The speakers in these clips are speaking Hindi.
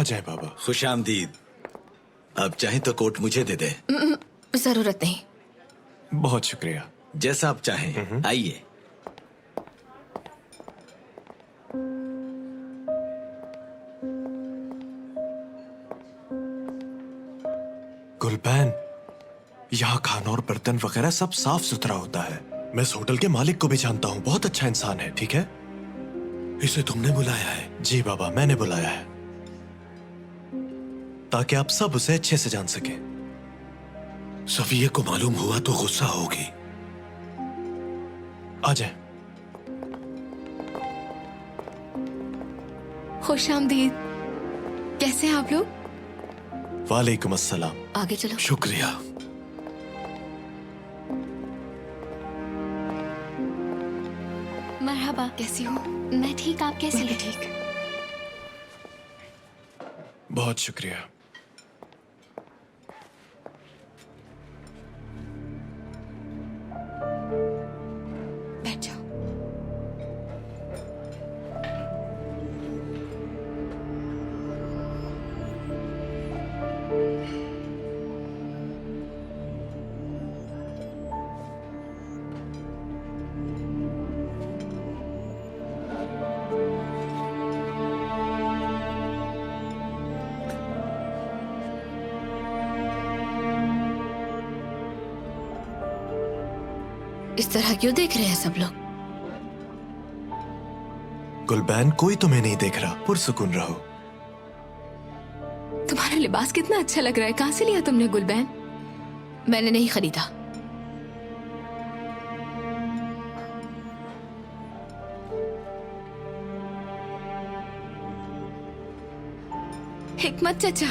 जाए बाबा। खुशामदीद। अब चाहे तो कोट मुझे दे दे। जरूरत नहीं। बहुत शुक्रिया। जैसा आप चाहें, आइए। गुलबैन, यहाँ खाना और बर्तन वगैरह सब साफ सुथरा होता है। मैं इस होटल के मालिक को भी जानता हूँ, बहुत अच्छा इंसान है। ठीक है, इसे तुमने बुलाया है? जी बाबा, मैंने बुलाया है ताकि आप सब उसे अच्छे से जान सकें। सफिया को मालूम हुआ तो गुस्सा होगी। आ जाए। खुशामदीद। कैसे हैं आप लोग? वालेकुम अस्सलाम। आगे चलो। शुक्रिया। मरहबा। कैसी हो? मैं ठीक, आप कैसी हैं? ठीक। बहुत शुक्रिया। बैठ जाओ। इस तरह क्यों देख रहे हैं सब लोग? गुलबैन, कोई तुम्हें नहीं देख रहा, पुरसुकून रहो। तुम्हारा लिबास कितना अच्छा लग रहा है। कहाँ से लिया तुमने गुलबैन? मैंने नहीं खरीदा। हिकमत चाचा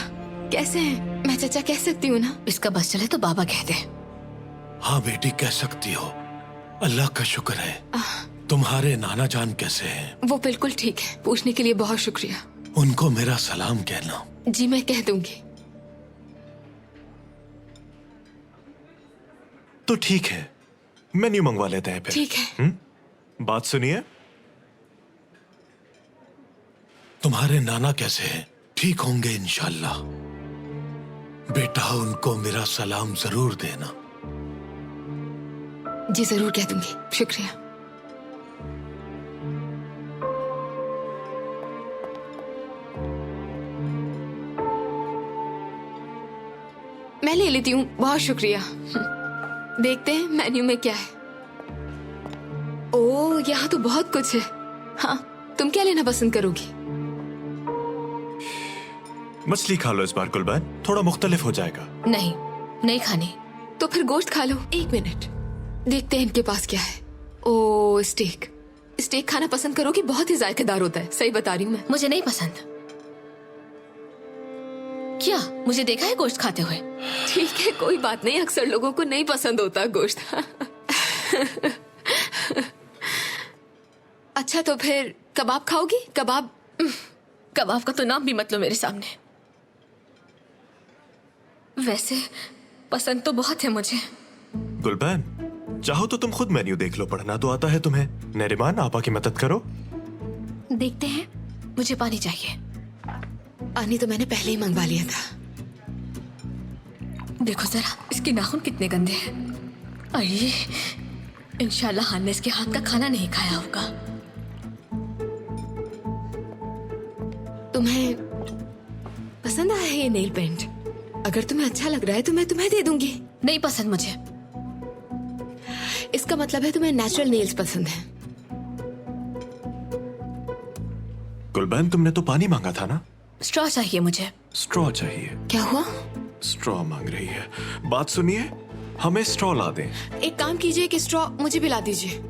कैसे हैं? मैं चाचा कह सकती हूँ ना? इसका बस चले तो बाबा कह दे। हाँ बेटी, कह सकती हो। अल्लाह का शुक्र है। तुम्हारे नाना जान कैसे हैं? वो बिल्कुल ठीक है। पूछने के लिए बहुत शुक्रिया। उनको मेरा सलाम कहना। जी मैं कह दूंगी। तो ठीक है, मेन्यू मंगवा लेते हैं फिर। ठीक है। बात सुनिए। तुम्हारे नाना कैसे हैं? ठीक होंगे इंशाल्लाह। बेटा, उनको मेरा सलाम जरूर देना। जी जरूर कह दूंगी। शुक्रिया। मैं ले लेती हूँ, बहुत शुक्रिया। देखते हैं मेन्यू में क्या है। ओह, यहाँ तो बहुत कुछ है। हाँ, तुम क्या लेना पसंद करोगी? मछली खा लो इस बार गुलबैन, थोड़ा मुख्तलिफ हो जाएगा। नहीं, नहीं खानी। तो फिर गोश्त खा लो। एक मिनट, देखते हैं इनके पास क्या है। ओह, स्टेक। स्टेक खाना पसंद करोगी? बहुत ही जायकेदार होता है। सही बता रही हूँ मैं। मुझे नहीं पसंद। क्या मुझे देखा है गोश्त खाते हुए? ठीक है, कोई बात नहीं। अक्सर लोगों को नहीं पसंद होता गोश्त। अच्छा, तो फिर कबाब खाओगी? कबाब? कबाब का तो नाम भी मत लो मेरे सामने। वैसे पसंद तो बहुत है मुझे। गुलबैन, चाहो तो तुम खुद मेन्यू देख लो, पढ़ना तो आता है तुम्हें। नरिमान, आपा की मदद करो। देखते हैं। मुझे पानी चाहिए। पानी तो मैंने पहले ही मंगवा लिया था। देखो जरा, इसके नाखून कितने गंदे हैं। अरे, इंशाल्लाह हान ने इसके हाथ का खाना नहीं खाया होगा। तुम्हें पसंद आया है ये नेल पेंट? अगर तुम्हें अच्छा लग रहा है तो मैं तुम्हें दे दूंगी। नहीं पसंद मुझे। इसका मतलब है तुम्हें नेचुरल नेल्स पसंद है। गुलबैन, तुमने तो पानी मांगा था ना? स्ट्रॉ चाहिए मुझे। स्ट्रॉ चाहिए? क्या हुआ? स्ट्रॉ मांग रही है। बात सुनिए, हमें स्ट्रॉ ला दें। एक काम कीजिए कि स्ट्रॉ मुझे भी ला दीजिए।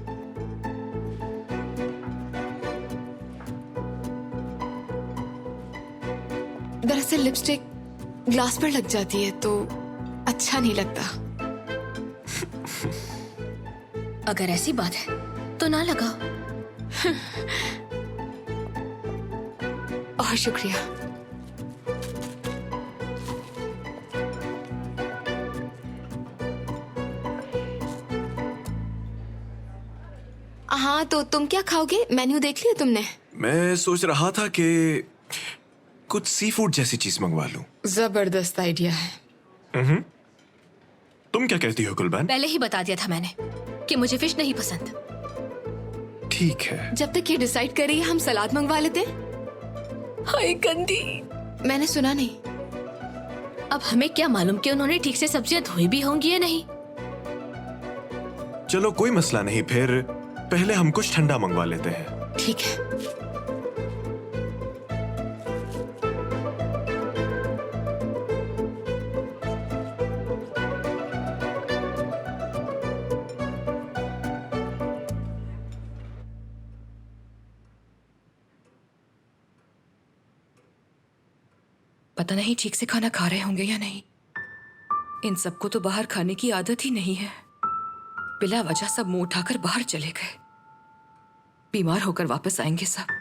दरअसल लिपस्टिक ग्लास पर लग जाती है तो अच्छा नहीं लगता। अगर ऐसी बात है तो ना लगाओ। और शुक्रिया। हाँ, तो तुम क्या खाओगे? मेन्यू देख लिया तुमने? मैं सोच रहा था कि कुछ सी फूड जैसी चीज मंगवा लूं। जबरदस्त आइडिया है। तुम क्या कहती हो गुलबैन? पहले ही बता दिया था मैंने कि मुझे फिश नहीं पसंद। ठीक है। जब तक ये डिसाइड कर रही है हम सलाद मंगवा लेते हैं। हाय गंदी। मैंने सुना नहीं। अब हमें क्या मालूम कि उन्होंने ठीक से सब्जियां धोई भी होंगी या नहीं। चलो कोई मसला नहीं, फिर पहले हम कुछ ठंडा मंगवा लेते हैं। ठीक है। पता नहीं ठीक से खाना खा रहे होंगे या नहीं। इन सबको तो बाहर खाने की आदत ही नहीं है। बिला वजह सब मुंह उठाकर बाहर चले गए। बीमार होकर वापस आएंगे सब।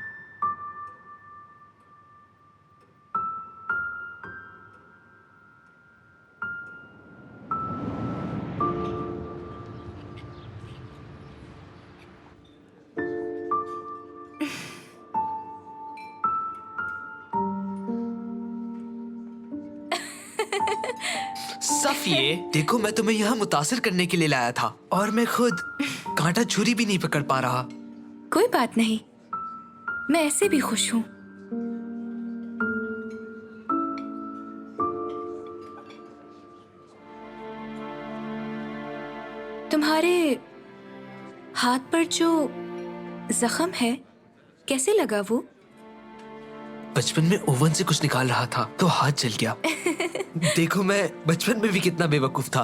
सफिए, देखो मैं तुम्हें यहाँ मुतासिर करने के लिए लाया था और मैं खुद कांटा छुरी भी नहीं पकड़ पा रहा। कोई बात नहीं, मैं ऐसे भी खुश हूं। तुम्हारे हाथ पर जो जख्म है कैसे लगा वो? बचपन में ओवन से कुछ निकाल रहा था तो हाथ जल गया। देखो मैं बचपन में भी कितना बेवकूफ था।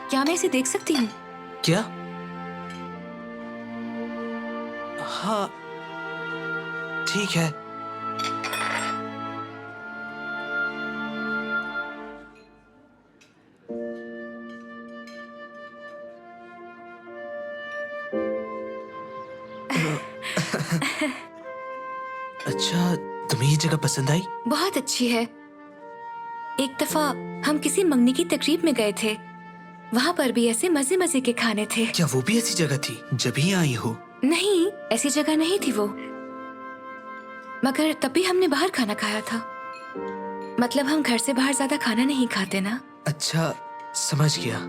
क्या मैं इसे देख सकती हूँ? क्या? हाँ ठीक है। अच्छा, तुम्हें ये जगह पसंद आई? बहुत अच्छी है। एक दफा हम किसी मंगनी की तकरीब में गए थे, वहाँ पर भी ऐसे मजे मजे के खाने थे। क्या वो भी ऐसी जगह थी जब ही आई हो? नहीं, ऐसी जगह नहीं थी वो, मगर तब भी हमने बाहर खाना खाया था। मतलब हम घर से बाहर ज्यादा खाना नहीं खाते ना। अच्छा समझ गया।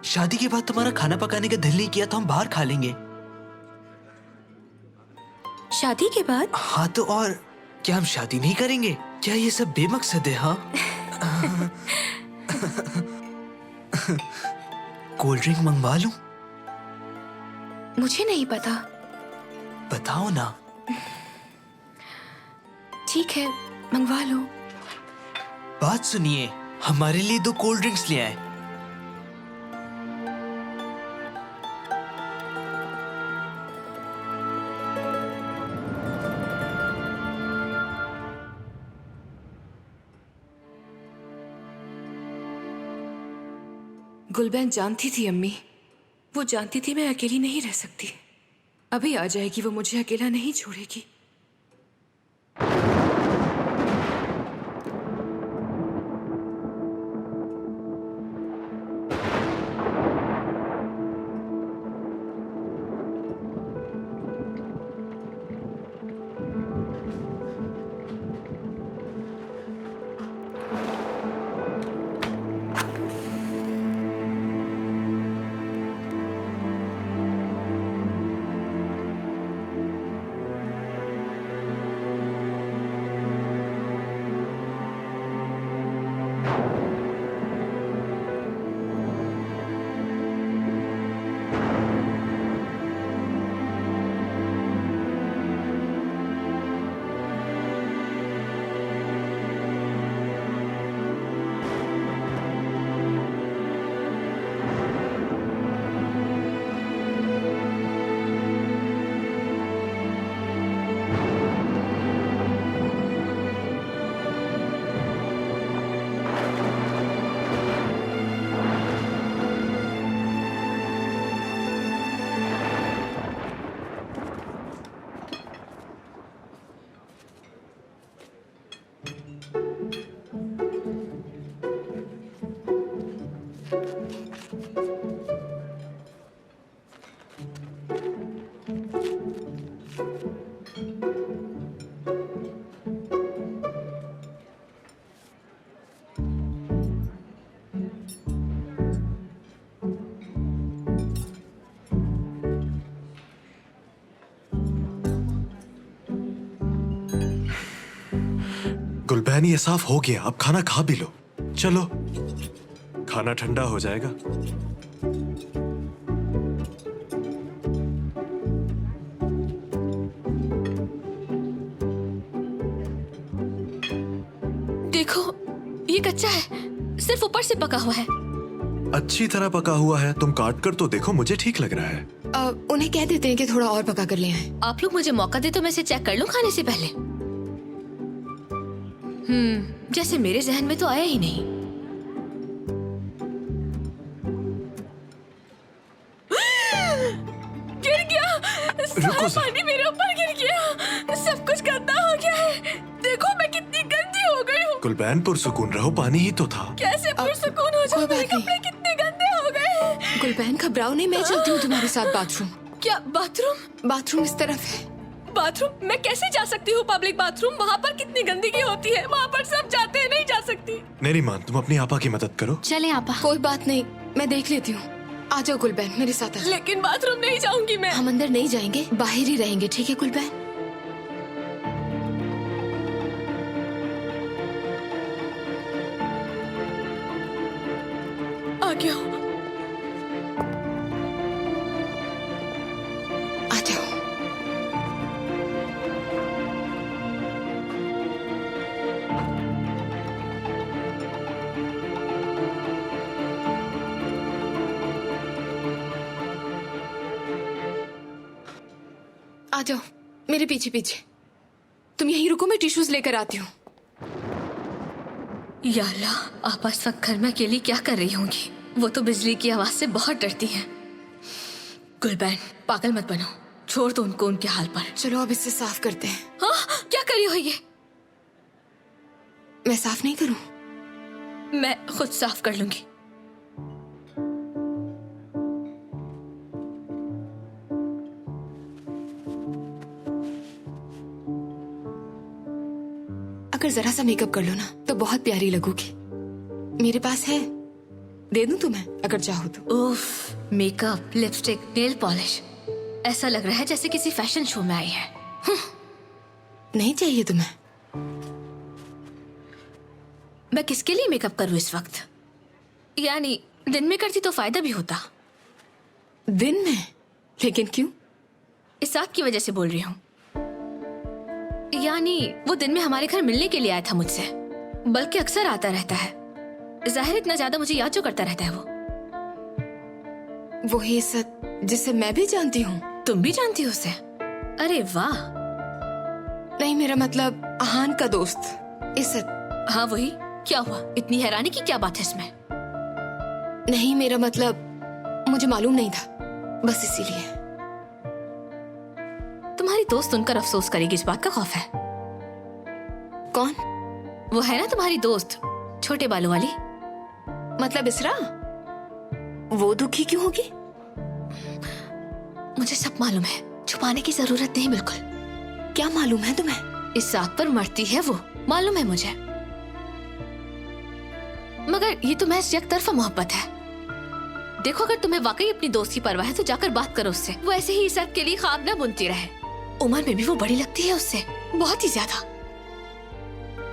शादी के बाद तुम्हारा खाना पकाने का दिल नहीं किया तो हम बाहर खा लेंगे। शादी के बाद? हाँ तो और क्या हम शादी नहीं करेंगे? क्या ये सब बेमकसद है? हाँ। कोल्ड ड्रिंक मंगवा लूं? मुझे नहीं पता। बताओ ना। ठीक है, मंगवा लो। बात सुनिए, हमारे लिए 2 कोल्ड ड्रिंक्स ले आए। गुलबैन जानती थी अम्मी, वो जानती थी मैं अकेली नहीं रह सकती। अभी आ जाएगी, वो मुझे अकेला नहीं छोड़ेगी। गुलबहन ये साफ हो गया, अब खाना खा भी लो। चलो, खाना ठंडा हो जाएगा। देखो, ये कच्चा है, सिर्फ ऊपर से पका हुआ है। अच्छी तरह पका हुआ है, तुम काट कर तो देखो, मुझे ठीक लग रहा है। उन्हें कह देते हैं कि थोड़ा और पका कर ले आए। आप लोग मुझे मौका दे तो मैं इसे चेक कर लूं खाने से पहले। जैसे मेरे जहन में तो आया ही नहीं। गिर गया, रुको सारा पानी मेरे ऊपर गिर गया, सब कुछ गंदा हो गया है। देखो मैं कितनी गंदी हो गई हूँ। गुलबहन पुरसुकून रहो, पानी ही तो था। कैसे पुरसुकून हो जाऊं? कोई मेरे बात नहीं। कपड़े कितने गंदे हो गए हैं। गुलबहन घबराओ नहीं, मैं चलती हूँ तुम्हारे साथ बाथरूम। क्या बाथरूम? बाथरूम इस तरफ है। बाथरूम? मैं कैसे जा सकती हूँ पब्लिक बाथरूम? वहाँ पर कितनी गंदगी होती है, वहाँ पर सब जाते हैं, नहीं जा सकती। नरीमान, तुम अपनी आपा की मदद करो। चले आपा। कोई बात नहीं, मैं देख लेती हूँ। आ जाओ गुलबहन, मेरे साथ आ जाओ। लेकिन बाथरूम नहीं जाऊंगी मैं। हम अंदर नहीं जाएंगे, बाहर ही रहेंगे, ठीक है गुलबहन? आ गया हूँ। आ जाओ। आ जाओ मेरे पीछे पीछे। तुम यहीं रुको, मैं टिश्यूज लेकर आती हूँ। या अल्लाह, आप इस वक्त घर में अकेली क्या कर रही होंगी? वो तो बिजली की आवाज से बहुत डरती हैं। गुलबहन, पागल मत बनो, छोड़ दो उनको उनके हाल पर। चलो अब इससे साफ करते हैं। हाँ, क्या कर रही हो ये? मैं साफ नहीं करूँ? मैं खुद साफ कर लूंगी। अगर जरा सा मेकअप कर लो ना तो बहुत प्यारी लगोगी। मेरे पास है, दे दूं तुम्हें अगर चाहो तो। उफ, मेकअप, लिपस्टिक, नेल पॉलिश, ऐसा लग रहा है जैसे किसी फैशन शो में आई है। नहीं चाहिए तुम्हें? मैं किसके लिए मेकअप करूं इस वक्त? यानी दिन में करती तो फायदा भी होता। दिन में? लेकिन क्यों? इस साथ की वजह से बोल रही हूँ। यानी वो दिन में हमारे घर मिलने के लिए आया था मुझसे, बल्कि अक्सर आता रहता है। जाहिर इतना ज्यादा मुझे याद जो करता रहता है वो ही इज्जत जिसे मैं भी जानती हूँ। तुम भी जानती हो उसे? अरे वाह। नहीं, मेरा मतलब आहान का दोस्त इज्जत। हाँ वही। क्या हुआ? इतनी हैरानी की क्या बात है इसमें? नहीं, मेरा मतलब मुझे मालूम नहीं था, बस इसीलिए। तुम्हारी दोस्त सुनकर अफसोस करेगी, इस बात का खौफ है। कौन? वो है ना तुम्हारी दोस्त, छोटे बालों वाली। मतलब इसरा? वो दुखी क्यों होगी? मुझे सब मालूम है, छुपाने की जरूरत नहीं बिल्कुल। क्या मालूम है तुम्हें? इस साथ पर मरती है वो, मालूम है मुझे। मगर ये तो महज एक तरफा मोहब्बत है। देखो, अगर तुम्हें वाकई अपनी दोस्त की परवाह है तो जाकर बात करो उससे। वो ऐसे ही इज्जत के लिए ख्वाब ना बुनती रहे। उम्र में भी वो बड़ी लगती है उससे, बहुत ही ज्यादा।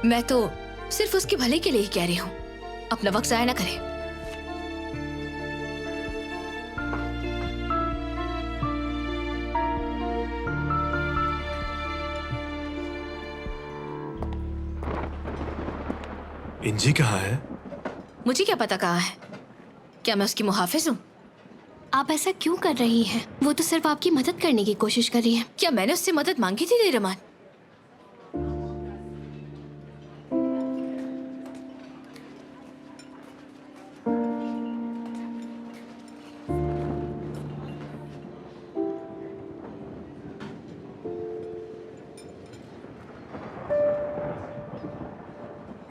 मैं तो सिर्फ उसके भले के लिए ही कह रही हूँ, अपना वक्त जाया ना करे। इंजी कहाँ है? मुझे क्या पता कहाँ है? क्या मैं उसकी मुहाफिज हूँ? आप ऐसा क्यों कर रही हैं? वो तो सिर्फ आपकी मदद करने की कोशिश कर रही है। क्या मैंने उससे मदद मांगी थी रहमान?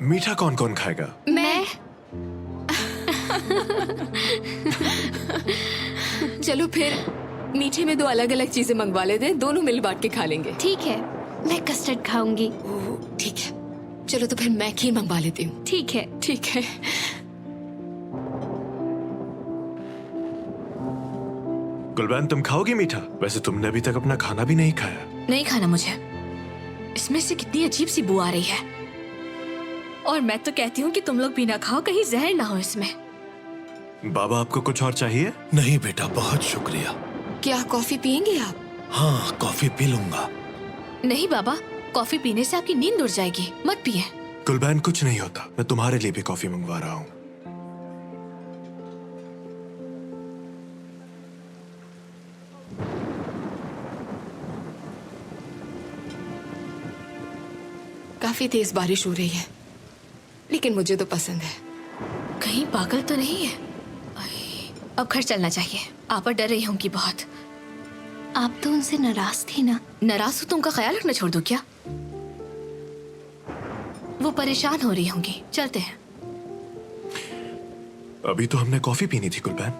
मीठा कौन कौन खाएगा? मैं। चलो फिर मीठे में 2 अलग अलग चीजें मंगवा लेते हैं, दोनों मिल बांट के खा लेंगे। ठीक है, मैं कस्टर्ड खाऊंगी। ओह, ठीक है, चलो तो फिर मैं खीर मंगवा लेती हूँ। ठीक है। ठीक है। गुलबैन, तुम खाओगी मीठा? वैसे तुमने अभी तक अपना खाना भी नहीं खाया। नहीं खाना मुझे, इसमें से कितनी अजीब सी बू आ रही है। और मैं तो कहती हूँ कि तुम लोग भी ना खाओ, कहीं जहर ना हो इसमें। बाबा, आपको कुछ और चाहिए? नहीं बेटा, बहुत शुक्रिया। क्या कॉफी पियेंगे आप? हाँ, कॉफी पी लूंगा। नहीं बाबा, कॉफी पीने से आपकी नींद उड़ जाएगी, मत पिए। गुलबैन, कुछ नहीं होता, मैं तुम्हारे लिए भी कॉफी मंगवा रहा हूँ। काफी तेज बारिश हो रही है, लेकिन मुझे तो पसंद है। कहीं पागल तो नहीं है? अब घर चलना चाहिए, आप डर रही होंगी बहुत। आप तो उनसे नाराज थी ना? नाराज हो तो उनका ख्याल रखना छोड़ दो क्या? वो परेशान हो रही होंगी, चलते हैं। अभी तो हमने कॉफी पीनी थी गुलबैन।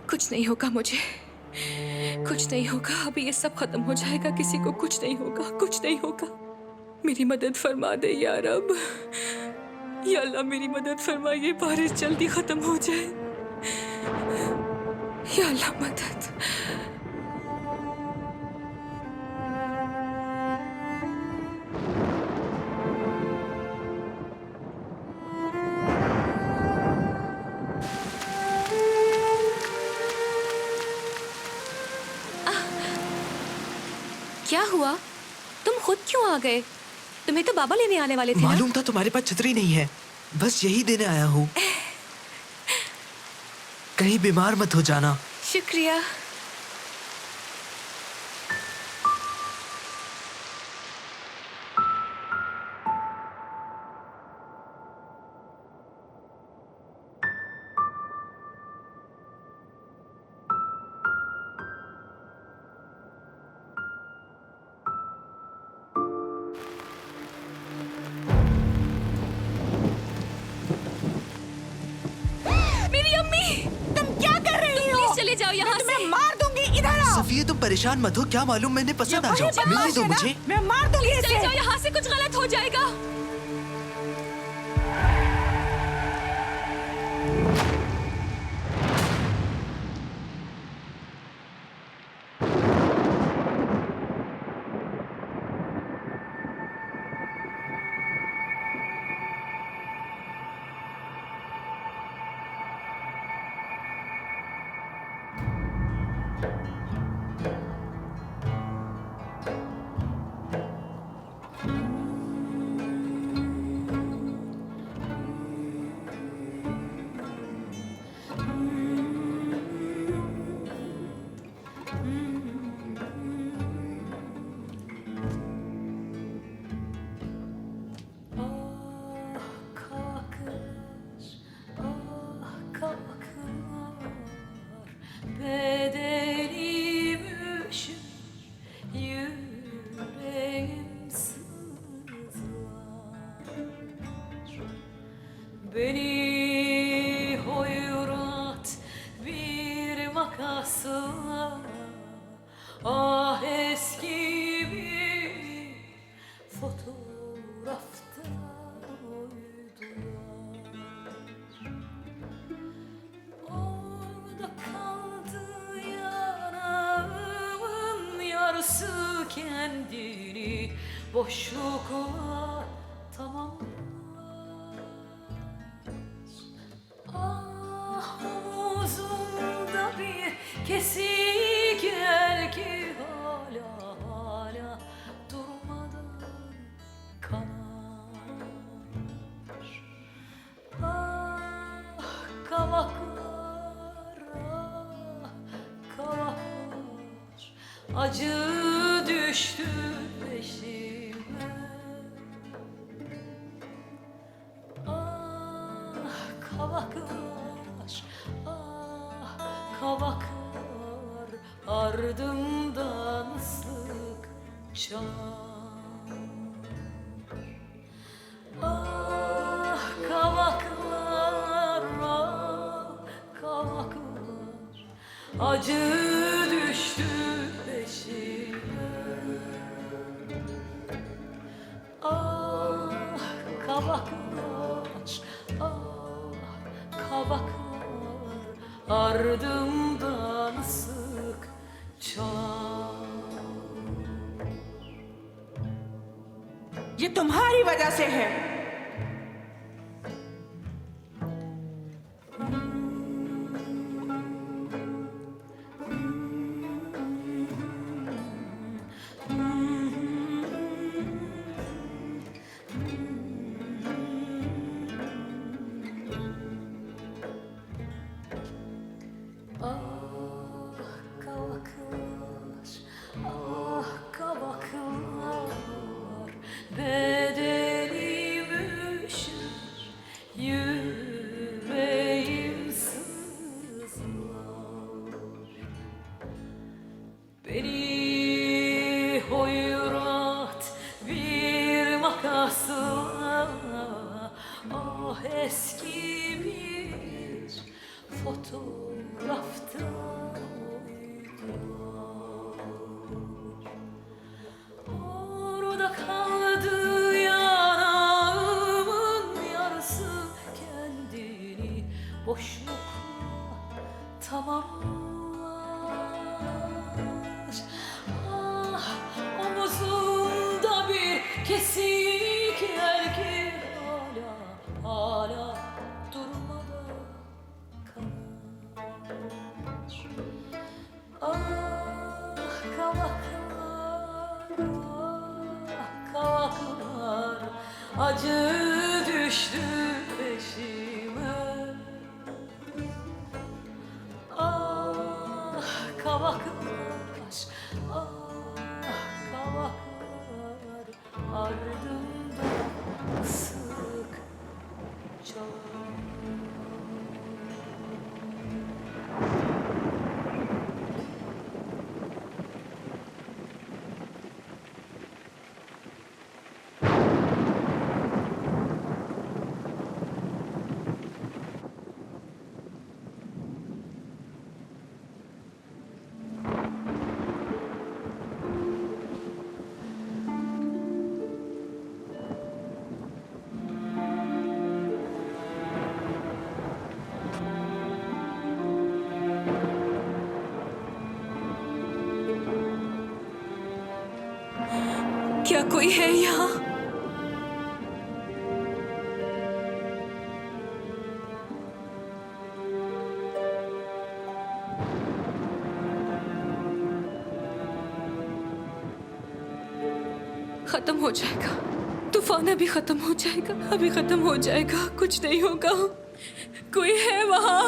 कुछ नहीं होगा मुझे, कुछ नहीं होगा। अभी ये सब खत्म हो जाएगा, किसी को कुछ नहीं होगा, कुछ नहीं होगा। मेरी मदद फरमा दे या रब, या अल्लाह मेरी मदद फरमा, ये बारिश जल्दी खत्म हो जाए। या अल्लाह मदद। क्या हुआ? तुम खुद क्यों आ गए? तुम्हें तो बाबा लेने आने वाले थे ना? मालूम था तुम्हारे पास छतरी नहीं है, बस यही देने आया हूँ। कहीं बीमार मत हो जाना। शुक्रिया। चले जाओ यहाँ से। मैं मार दूंगी, इधर आओ। सफिया, तुम परेशान मत हो, क्या मालूम मैंने पसंद आ जाओ। मिलने दो मुझे। मैं मार दूंगी चले इसे। जाओ यहाँ से, कुछ गलत हो जाएगा। Beni hoyrat bir makasla, ah eski bir fotoğrafta oydular. Orada kaldı yanağımın yarısı, kendini boşlukla tamamlar. Ah, omuzumda bir kesik gel ki hala durmadan kanar. Ah kavaklar, ah kavaklar, acı düştü peşime. bakar ardımdan sıkça. Ah kavaklar, ah kavaklar, acı düştü peşime. Ah kavaklar, ah kavaklar, ardımdan sıkça. ये तुम्हारी वजह से है। Ah kavaklar, ah kavaklar, bedenimüş yüreğim sızlar. Beni hoyrat bir makasla, ah eski bir fotoğrafta orada kaldı yanağımın yarısı, kendini boşlukla tamamlar. Ah omuzunda bir kesik yer ki hala durmadan kanar. Ah kavaklar, ah kavaklar, acı düştü peşime. Ah kavaklar, ah kavaklar, ardımdan sıkça. क्या कोई है यहाँ? खत्म हो जाएगा, तूफान अभी खत्म हो जाएगा, अभी खत्म हो जाएगा, कुछ नहीं होगा। कोई है वहाँ?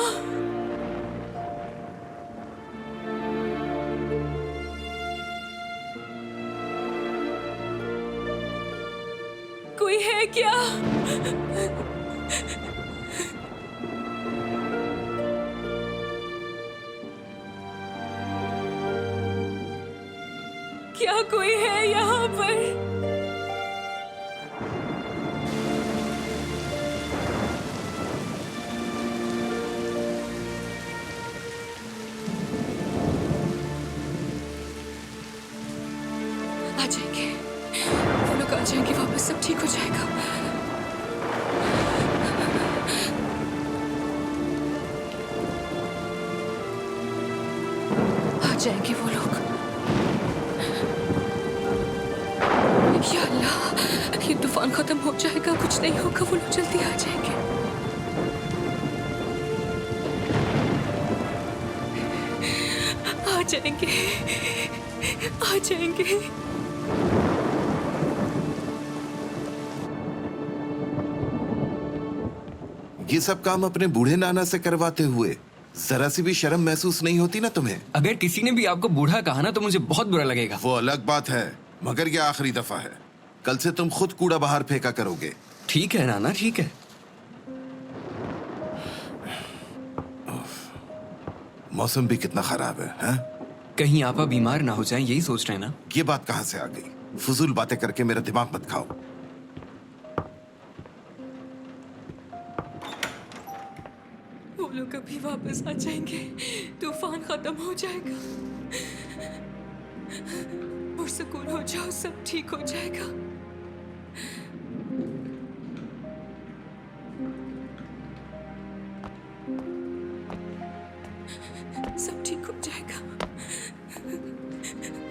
कोई है क्या? क्या कोई है यहाँ पर? आ जाएंगे, वो लोग आ जाएंगे वापस, सब ठीक हो जाएगा। आ जाएंगे वो लोग। या अल्लाह, ये तूफान खत्म हो जाएगा, कुछ नहीं होगा, वो लोग जल्दी आ जाएंगे। आ जाएंगे, आ जाएंगे। ये सब काम अपने बूढ़े नाना से करवाते हुए जरा सी भी शर्म महसूस नहीं होती ना तुम्हें? अगर किसी ने भी आपको बूढ़ा कहा ना तो मुझे बहुत बुरा लगेगा। वो अलग बात है, मगर ये आखिरी दफा है। कल से तुम खुद कूड़ा बाहर फेंका करोगे। ठीक है नाना, ठीक है। मौसम भी कितना खराब है, हैं? कहीं आपा बीमार ना हो जाएं, यही सोच रहे हैं ना? ये बात कहाँ से आ गई? फजूल बातें करके मेरा दिमाग मत खाओ। वो लोग अभी वापस आ जाएंगे, तूफान खत्म हो जाएगा, पुरसकून हो जाओ, सब ठीक हो जाएगा। सब ठीक हो जाएगा,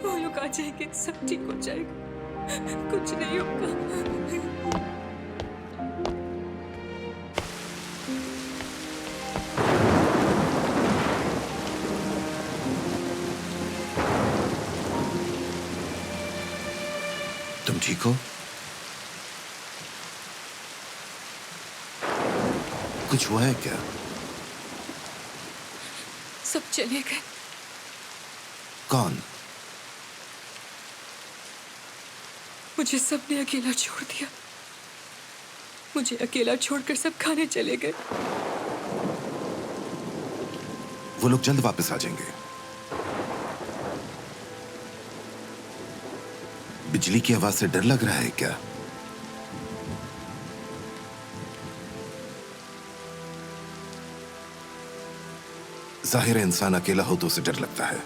वो लोग आ जाएंगे, सब ठीक हो जाएगा, कुछ नहीं होगा। तुम ठीक हो? कुछ हुआ है क्या? सब चले गए। कौन? मुझे सबने अकेला छोड़ दिया, मुझे अकेला छोड़कर सब खाने चले गए। वो लोग जल्द वापस आ जाएंगे। बिजली की आवाज से डर लग रहा है क्या? जाहिर है इंसान अकेला हो तो उसे डर लगता है।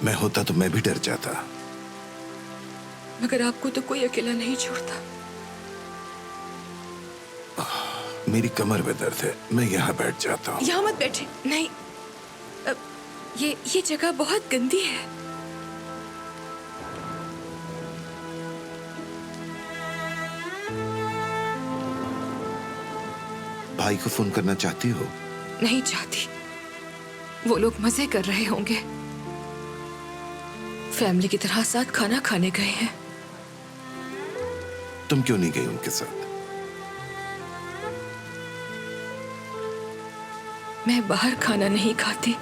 मैं होता तो मैं भी डर जाता। मगर आपको तो कोई अकेला नहीं छोड़ता। मेरी कमर में दर्द है, मैं यहाँ बैठ जाता हूँ। यहाँ मत बैठे, नहीं। ये जगह बहुत गंदी है। भाई को फोन करना चाहती हो? नहीं चाहती, वो लोग मजे कर रहे होंगे, फैमिली की तरह साथ खाना खाने गए हैं। तुम क्यों नहीं गई उनके साथ? मैं बाहर खाना नहीं खाती।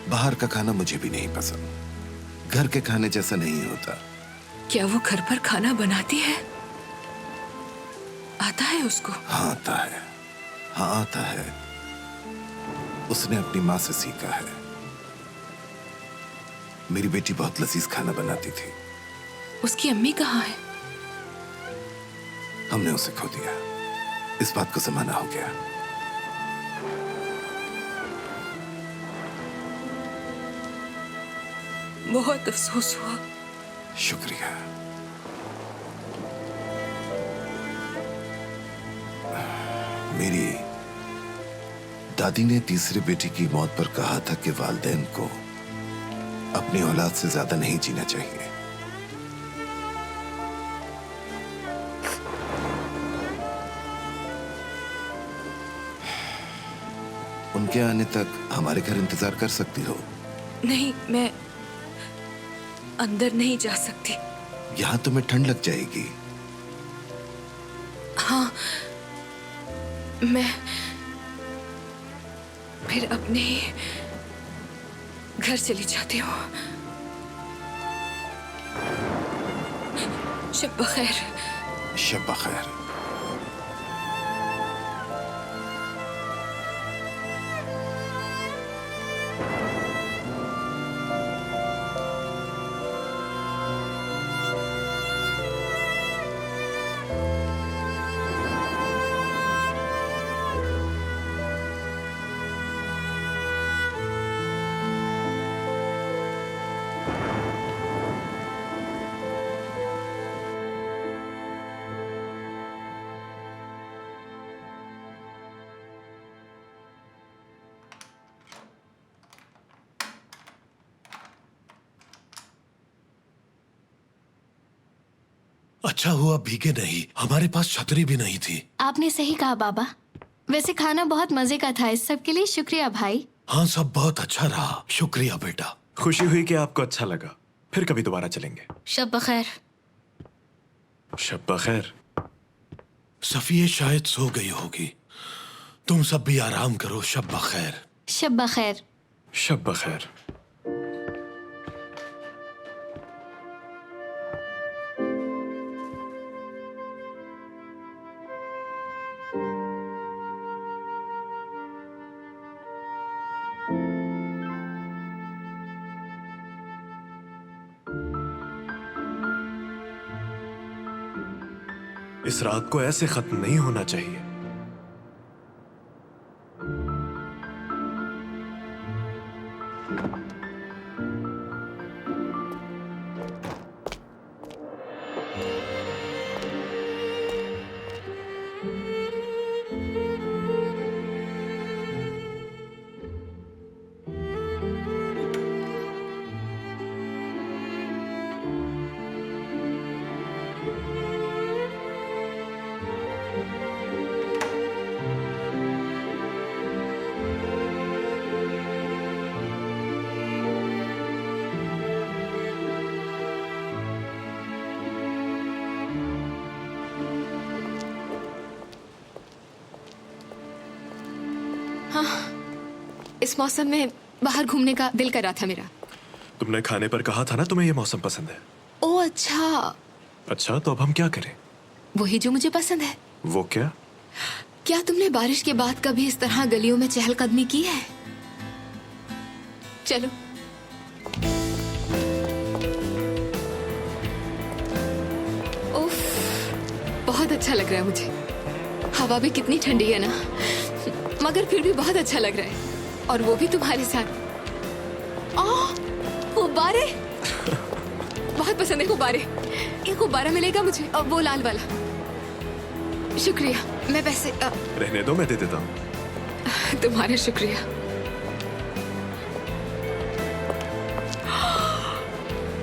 बाहर का खाना मुझे भी नहीं पसंद। घर के खाने जैसा नहीं होता। क्या वो घर पर खाना बनाती है? आता है उसको? हाँ आता है, हाँ आता है। उसने अपनी माँ से सीखा है। मेरी बेटी बहुत लजीज खाना बनाती थी। उसकी अम्मी कहाँ है? हमने उसे खो दिया। इस बात को जमाना हो गया। बहुत अफसोस हुआ। शुक्रिया। मेरी दादी ने तीसरी बेटी की मौत पर कहा था कि वालिदैन को अपनी औलाद से ज्यादा नहीं जीना चाहिए। उनके आने तक हमारे घर इंतजार कर सकती हो? नहीं, मैं अंदर नहीं जा सकती। यहां तुम्हें ठंड लग जाएगी। हाँ, मैं फिर अपने ही घर चली जाती हूँ। शब बखैर। शब बखैर। अच्छा हुआ भीगे नहीं, हमारे पास छतरी भी नहीं थी। आपने सही कहा बाबा। वैसे खाना बहुत मजे का था, इस सब के लिए शुक्रिया भाई। हाँ, सब बहुत अच्छा रहा, शुक्रिया बेटा। खुशी हुई कि आपको अच्छा लगा। फिर कभी दोबारा चलेंगे। शब बखैर। शब बखैर। सफिये शायद सो गई होगी, तुम सब भी आराम करो। शब बखैर। शब बखैर। शब बखैर। इस रात को ऐसे खत्म नहीं होना चाहिए। इस मौसम में बाहर घूमने का दिल कर रहा था मेरा। तुमने खाने पर कहा था ना तुम्हें ये मौसम पसंद है। ओ अच्छा, अच्छा तो अब हम क्या करें? वही जो मुझे पसंद है। वो क्या? क्या तुमने बारिश के बाद कभी इस तरह गलियों में चहलकदमी की है? चलो। उफ, बहुत अच्छा लग रहा है मुझे। हवा भी कितनी ठंडी है ना, मगर फिर भी बहुत अच्छा लग रहा है, और वो भी तुम्हारे साथ। गुब्बारे बहुत पसंद है, गुब्बारे। एक गुब्बारा मिलेगा मुझे, और वो लाल वाला। शुक्रिया, मैं पैसे रहने दो, मैं दे देता हूँ। तुम्हारा शुक्रिया।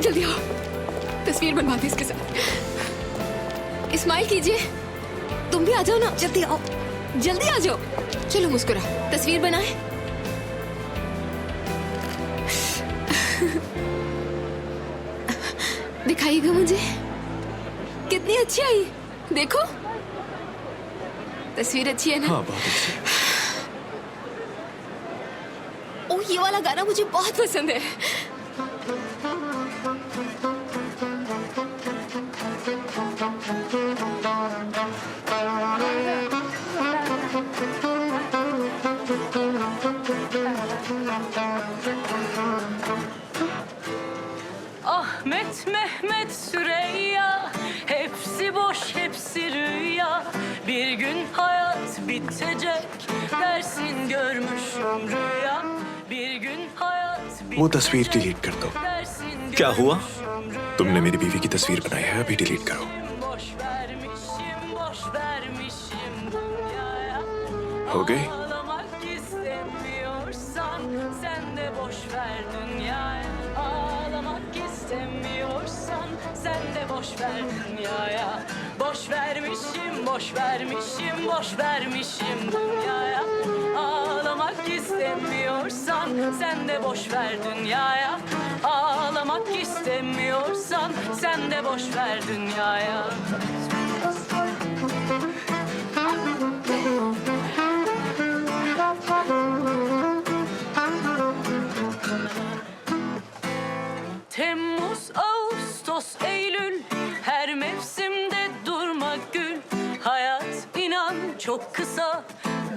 जल्दी आओ, तस्वीर बनवाते इसके साथ। इस्माइल कीजिए, तुम भी आ जाओ ना, जल्दी आओ, जल्दी आ जाओ। चलो मुस्कुरा, तस्वीर बनाए। दिखाइएगा मुझे, कितनी अच्छी आई, देखो। तस्वीर अच्छी है ना? हाँ, बहुत अच्छी है। ओ, ये वाला गाना मुझे बहुत पसंद है। Ahmet, Mehmet, Süreyya, hepsi boş, hepsi rüya. Bir gün hayat bitecek, dersin görmüşüm rüya. Bir gün hayat bitecek, वो तस्वीर डिलीट कर दो। dersin क्या हुआ? तुमने मेरी बीवी की तस्वीर बनाई है, अभी डिलीट करो। boş vermişim dünyaya. हो गई? Ağlamak istemiyorsan sen de boş ver dünyaya. Ağlamak istemiyorsan sen de boş ver dünyaya. Boş vermişim dünyaya. Ağlamak istemiyorsan sen de boş ver dünyaya. Ağlamak istemiyorsan sen de boş ver dünyaya. Temmuz, Ağustos, Eylül, her mevsimde durma gül. Hayat inan çok kısa,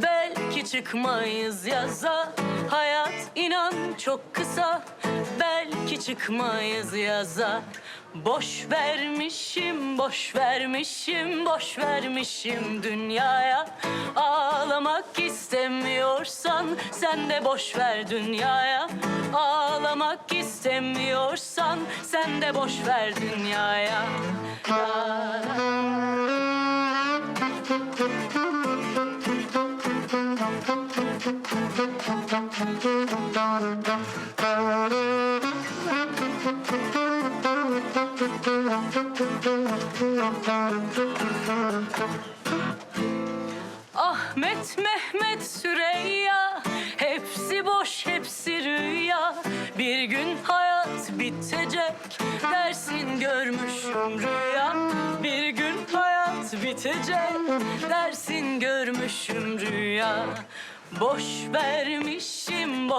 belki çıkmayız yaza. Hayat inan çok kısa, belki çıkmayız yaza. Boş vermişim dünyaya. Ağlamak istemiyorsan sen de boş ver dünyaya. Ağlamak istemiyorsan sen de boş ver dünyaya. Ahmet, Mehmet, Süreyya, hepsi boş, hepsi rüya. Bir gün hayat bitecek, dersin görmüşüm rüya. Bir gün hayat bitecek, dersin görmüşüm rüya. Boş vermişim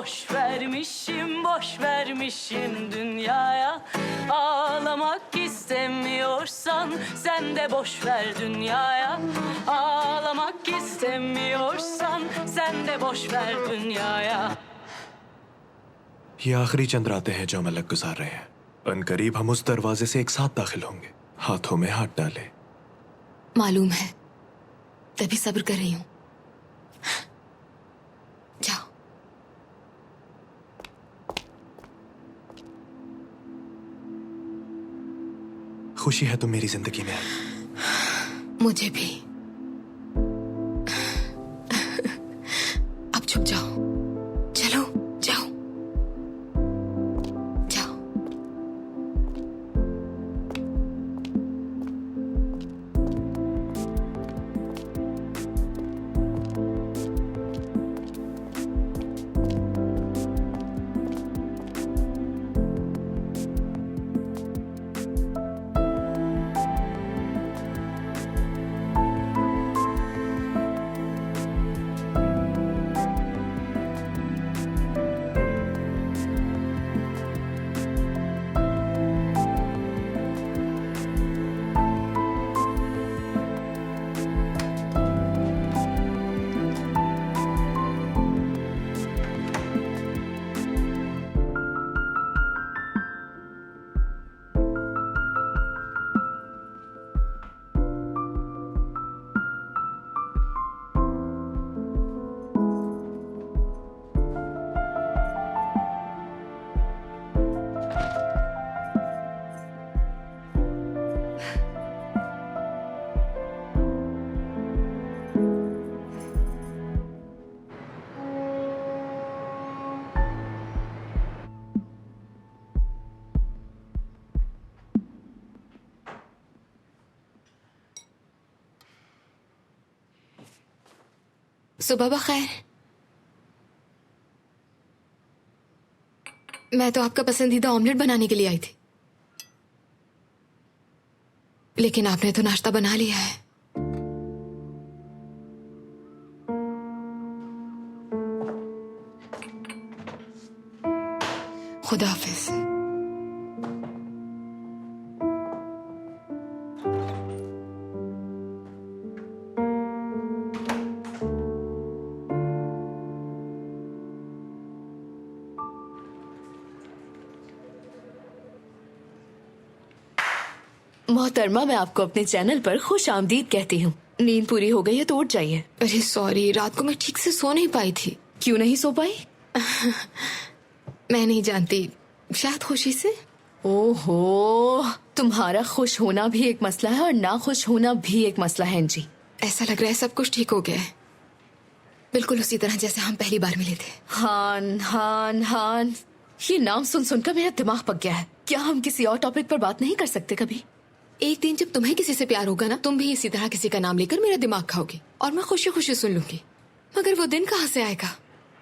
dünyaya. Ağlamak istemiyorsan sen de boş ver dünyaya. Ağlamak istemiyorsan sen de boş ver dünyaya. ये आखिरी चंद रातें हैं जो हम अलग गुजार रहे हैं। अनकरीब हम उस दरवाजे से एक साथ दाखिल होंगे, हाथों में हाथ डाले, मालूम है, तभी सब्र कर रही हूँ। जाओ। खुशी है तुम मेरी जिंदगी में। मुझे भी। अब चुप जाओ। चलो जाओ जाओ। सुबह बखैर। मैं तो आपका पसंदीदा ऑमलेट बनाने के लिए आई थी, लेकिन आपने तो नाश्ता बना लिया है। खुदा हाफिज। मोहतरमा, मैं आपको अपने चैनल पर खुश आमदीद कहती हूँ। नींद पूरी हो गई है तो उठ जाइए। अरे सॉरी, रात को मैं ठीक से सो नहीं पाई थी। क्यों नहीं सो पाई? मैं नहीं जानती, शायद खुशी से। ओहो, तुम्हारा खुश होना भी एक मसला है और ना खुश होना भी एक मसला है जी। ऐसा लग रहा है सब कुछ ठीक हो गया है, बिल्कुल उसी तरह जैसे हम पहली बार मिले थे। हान हान हान, ये नाम सुन सुनकर मेरा दिमाग पक गया है। क्या हम किसी और टॉपिक पर बात नहीं कर सकते कभी? एक दिन जब तुम्हें किसी से प्यार होगा ना, तुम भी इसी तरह किसी का नाम लेकर मेरा दिमाग खाओगे और मैं खुशी खुशी सुन लूंगी। मगर वो दिन कहाँ से आएगा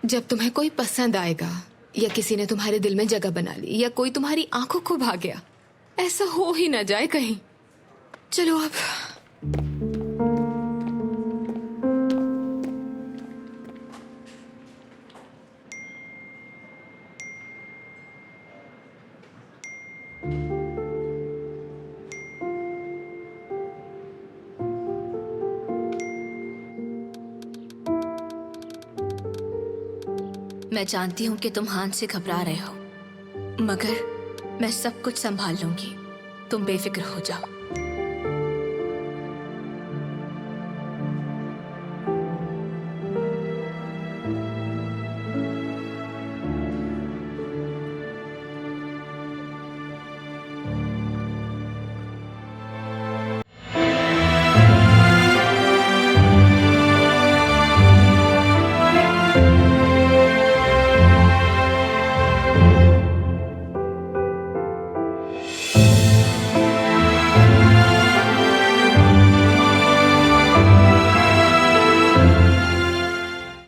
जब तुम्हें कोई पसंद आएगा, या किसी ने तुम्हारे दिल में जगह बना ली, या कोई तुम्हारी आंखों को भा गया। ऐसा हो ही ना जाए कहीं। चलो अब मैं जानती हूँ कि तुम हान से घबरा रहे हो, मगर मैं सब कुछ संभाल लूंगी। तुम बेफिक्र हो जाओ।